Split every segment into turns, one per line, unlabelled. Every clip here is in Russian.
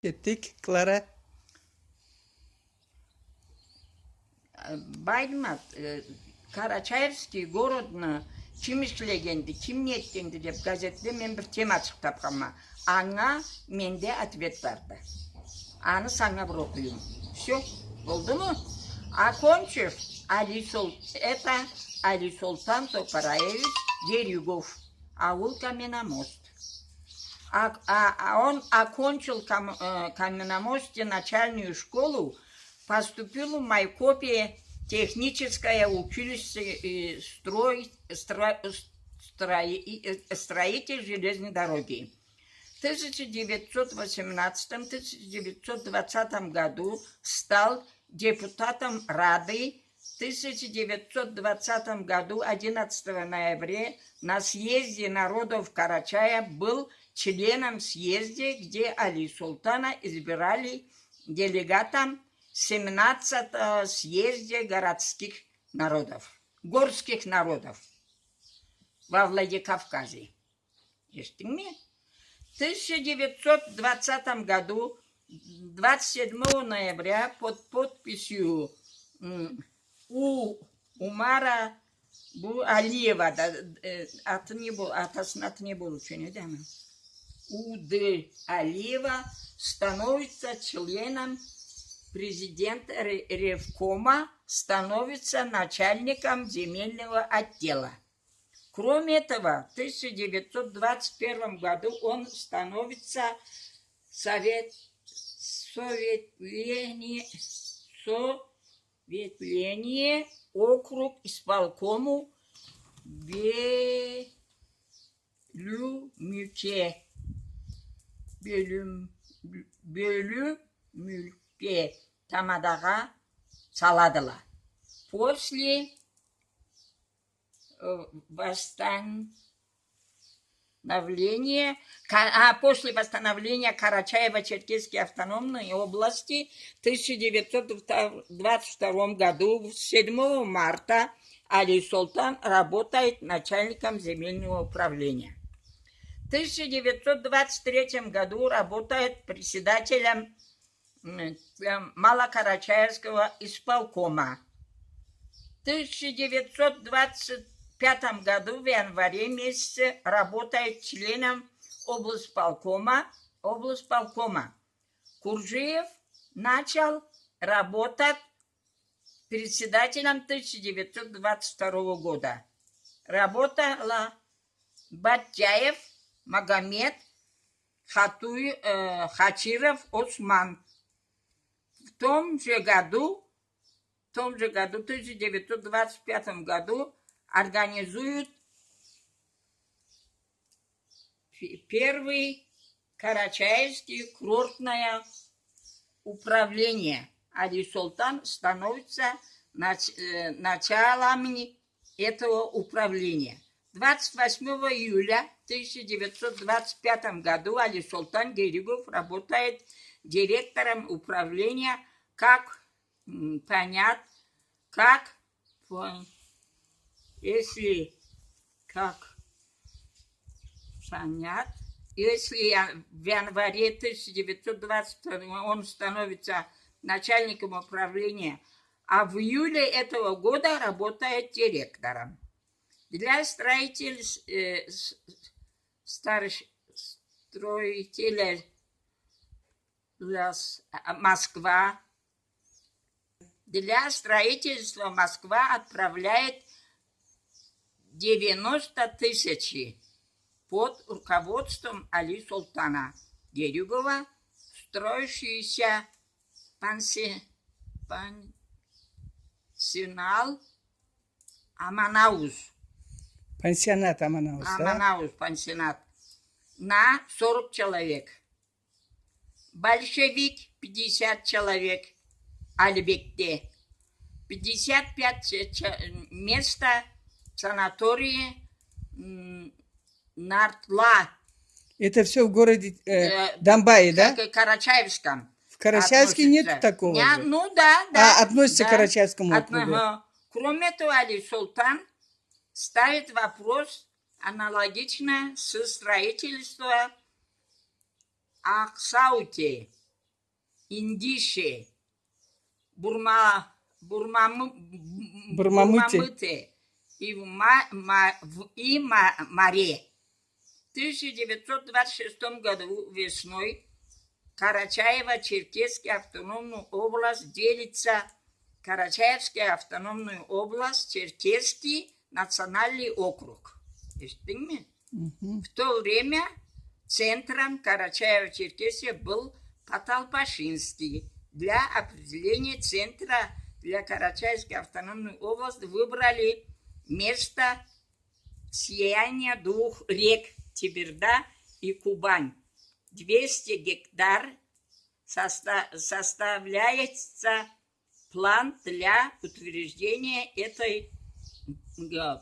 Ettik. Clara.
Baymat, Карачаевский городны kim işlegendi, kim niyetlendi dep gazetede men bir tema çıktap kama. Аңа mende atvet vardı. Anı sana bir okuyayım. Все, oldu mu? Окончив, это Али Султан Топараевич Дерюгов, аул Каменномост. Он окончил Каменномосте начальную школу, поступил в Майкопе техническое училище строитель железной дороги. В 1918-1920 году стал депутатом Рады. В 1920 году, 11 ноября, на съезде народов Карачая был членом съезда, где Али Султана избирали делегатом 17-го съезда городских горских народов во Владикавказе. В 1920 году, 27 ноября, под подписью Умара Алиева, атасынаты не был ученый, да? Уды Алиева становится членом президента Ревкома, становится начальником земельного отдела. Кроме этого, в 1921 году он становится советление округ исполкому Бөлүмүлке тамадаға саладыла. После восстановления Карачаево-Черкесской автономной области в 1922 году, 7 марта, Али Султан работает начальником земельного управления. В 1923 году работает председателем Малокарачаевского исполкома. В 1925 году в январе месяце работает членом облсполкома. Куржиев начал работать председателем 1922 года. Работала Батяев Магомед Хачиров Осман. В том же году, в 1925 году, организуют первый Карачаевский курортное управление. Али Султан становится началом этого управления. 28 июля 1925 году Али Султан Дерюгов работает директором управления, если в январе 1922 он становится начальником управления, а в июле этого года работает директором. Для строителя Москва. Для строительства Москва отправляет 90 тысяч под руководством Али Султана Дерюгова, строящийся пансионат Аманауз.
Пансионат Аманауз,
Аманауз, да? Пансионат. На 40 человек. Большевик 50 человек. Альбекте. 55 места в санатории Нартла.
Это все в городе Донбайе, да?
Карачаевском.
В Карачаевске нет такого же?
Ну да.
Относится к Карачаевскому округу.
Кроме того, Али Султан ставит вопрос аналогично со строительством Аксауте. Индиши,
Бурмамыте.
Бурмамыты и Маре. В 1926 году весной Карачаево-Черкесская автономная область делится. Карачаевская автономная область, Черкесский национальный округ. В то время центром Карачаево-Черкесии был Паталпашинский. Для определения центра для Карачаевской автономной области выбрали место слияния двух рек Теберда и Кубань. 200 гектар составляется план для утверждения этой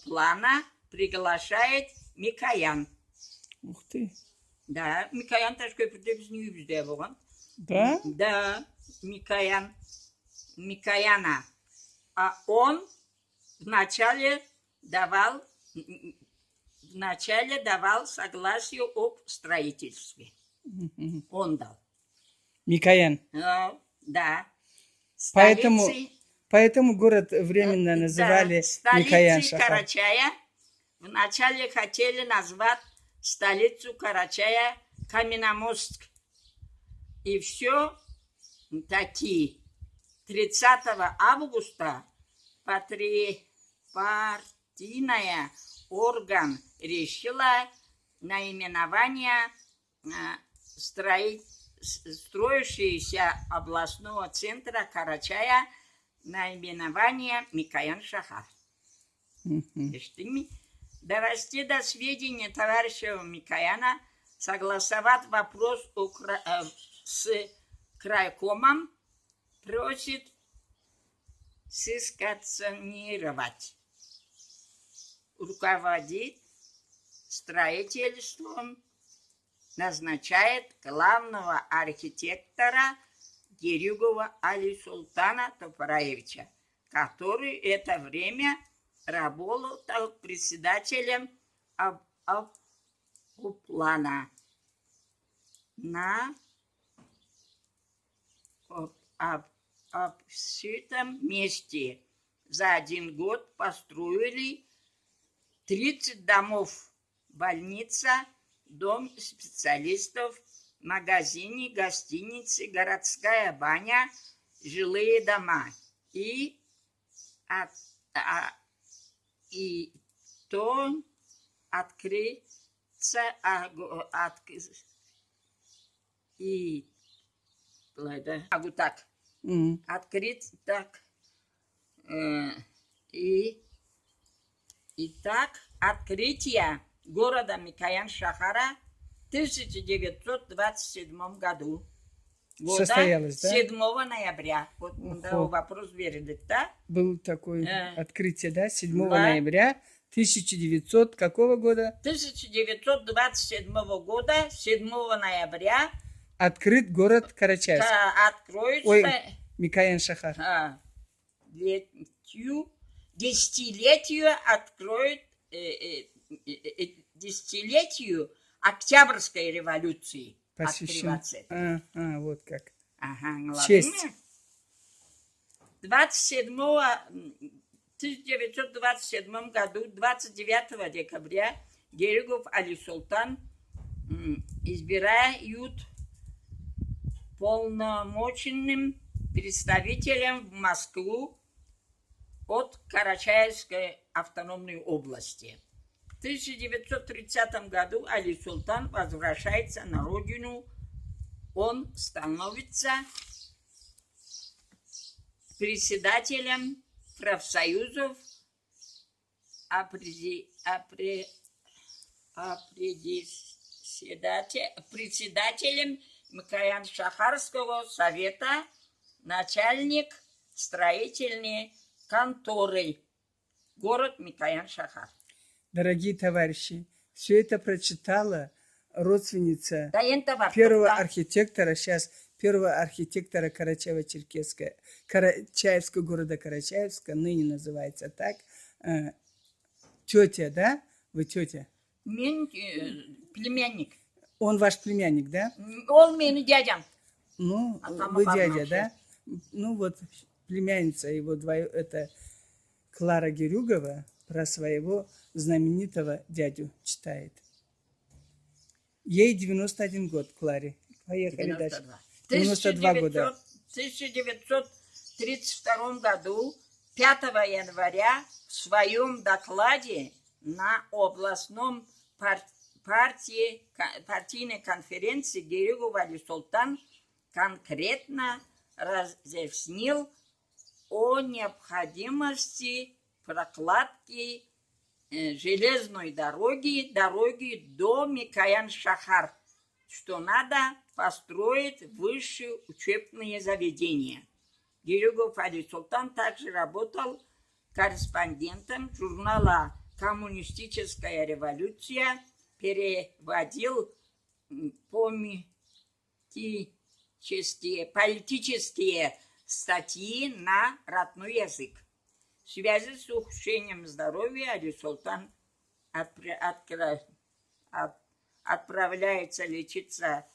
плана, приглашает Микоян.
Ух ты.
Да, Микоян Ташкөпірде біздің үйімізде болған.
Да?
Да, Микояна. А он вначале давал согласие об строительстве. Он дал.
Микоян.
Да.
Поэтому город временно называли Микоян Шахар.
Карачая вначале хотели назвать столицу Карачая Каменномостск. И все таки 30 августа партийная орган решила наименование строящегося областного центра Карачая наименование Микоян Шахар. Довести до сведения товарища Микояна, согласовать вопрос с крайкомом, просит санкционировать, руководить строительством, назначает главного архитектора Герюгова Али-Султана Топораевича, который это время работал председателем плана на обшитом месте. За 1 год построили 30 домов, больница, дом специалистов, магазины, гостиницы, городская баня, жилые дома. И то открыться открыть так открытие города Микоян Шахара в 1927 году.
Состоялось, да?
7 ноября. Вот вопрос верит, да?
Был такое открытие, да? 7 ноября 1900 какого года?
1927 года, 7 ноября.
Открыт город Карачаевск.
Откроется...
Микоян Шахар.
Десятилетию откроет... десятилетию Октябрьской революции.
Посвящен. Вот как.
Ага,
честь.
1927 году, 29 декабря, Герюгов Али-Султан избирают полномоченным представителем в Москву от Карачаевской автономной области. В 1930 году Али-Султан возвращается на родину. Он становится председателем профсоюзов, председателем Микоян-Шахарского совета, начальник строительной конторы, город Микоян-Шахар.
Дорогие товарищи, все это прочитала родственница первого архитектора Карачаево-Черкесского, Карачаевского города Карачаевска, ныне называется так, тетя, да? Вы тетя?
Племянник.
Он ваш племянник, да?
Он мой дядя.
Ну,
Атама
вы дядя,
бармақшы.
да? Ну, вот племянница его, это Клара Герюгова, про своего знаменитого дядю читает. Ей 91 год, Кларе. Поехали дальше. 92 года.
В 1932 году, 5 января, в своем докладе на областном партийной конференции Герюгов Али Султан конкретно разъяснил о необходимости прокладки железной дороги до Микоян-Шахар, что надо построить высшие учебные заведения. Герюгов Али Султан также работал корреспондентом журнала «Коммунистическая революция», переводил политические статьи на родной язык. В связи с ухудшением здоровья Али Султан отправляется лечиться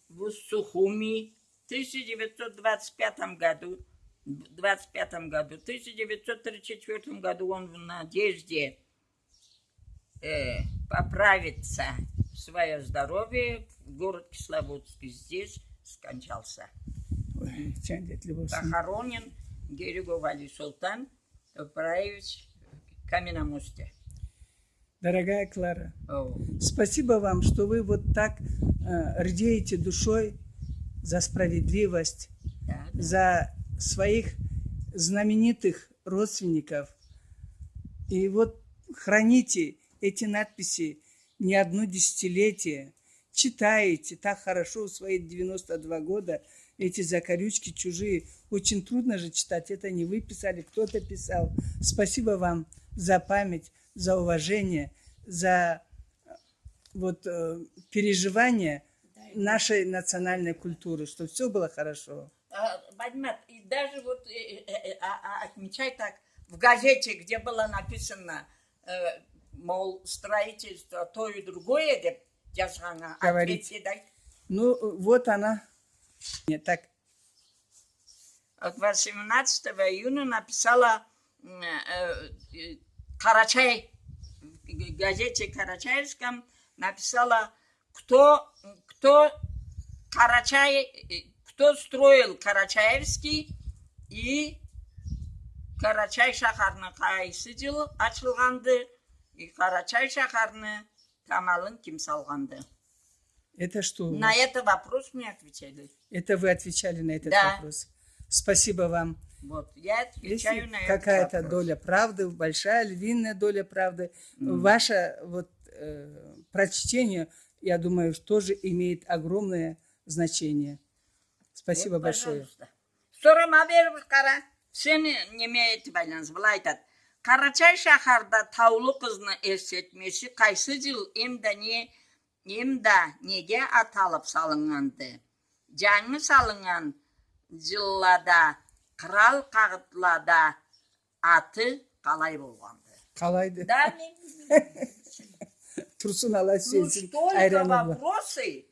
в Сухуми в 1925 году. В 1934 году он в надежде поправиться в свое здоровье в город Кисловодск. Здесь скончался.
Ой,
Похоронен Герюгов Али Султан в Каменном мосте.
Дорогая Клара, спасибо вам, что вы вот так рдеете душой за справедливость, за своих знаменитых родственников. И вот храните эти надписи не одно десятилетие, читаете так хорошо в свои 92 года, эти закорючки чужие. Очень трудно же читать, это не вы писали, кто-то писал. Спасибо вам за память, за уважение, за переживание нашей национальной культуры, чтобы все было хорошо.
Бадмат, и даже отмечай так, в газете, где было написано, мол, строительство то и другое, деп жазғанға ответьте, дай.
Ну, вот она. Нет, так.
18 июня написала Карачай, в газете Карачаевском написала, кто строил Карачаевский и Карачай шахарны қайсы жыл ашылғанды, и Карачай шахарны тамалын ким салғанды.
Это что?
На этот вопрос мне отвечали.
Это вы отвечали на этот вопрос. Спасибо вам.
Вот, я отвечаю на этот вопрос.
Какая-то доля правды, большая львиная доля правды. Ваше прочтение, я думаю, тоже имеет огромное значение. Спасибо большое.
Sorama ver qara. Seni немeye etibайланыз, былай айтады. Карачай шаһарда таулы қызны ескертмесі қайсы жыл емда неге аталып салынғанды? Жаңы салынған жыллада қырал қағытлада аты қалай болғанды?
Қалайды.
Да,
Турсун Алла сенсин.
Столько вопросы.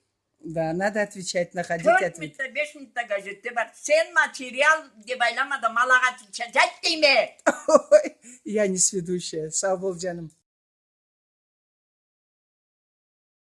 Да, надо отвечать, находить ответ.
4 минутта, 5 минутта газетте бар. Сен материал деп айламады, малаға жат дейме.
Я не сведущая. Сау бол, жаным.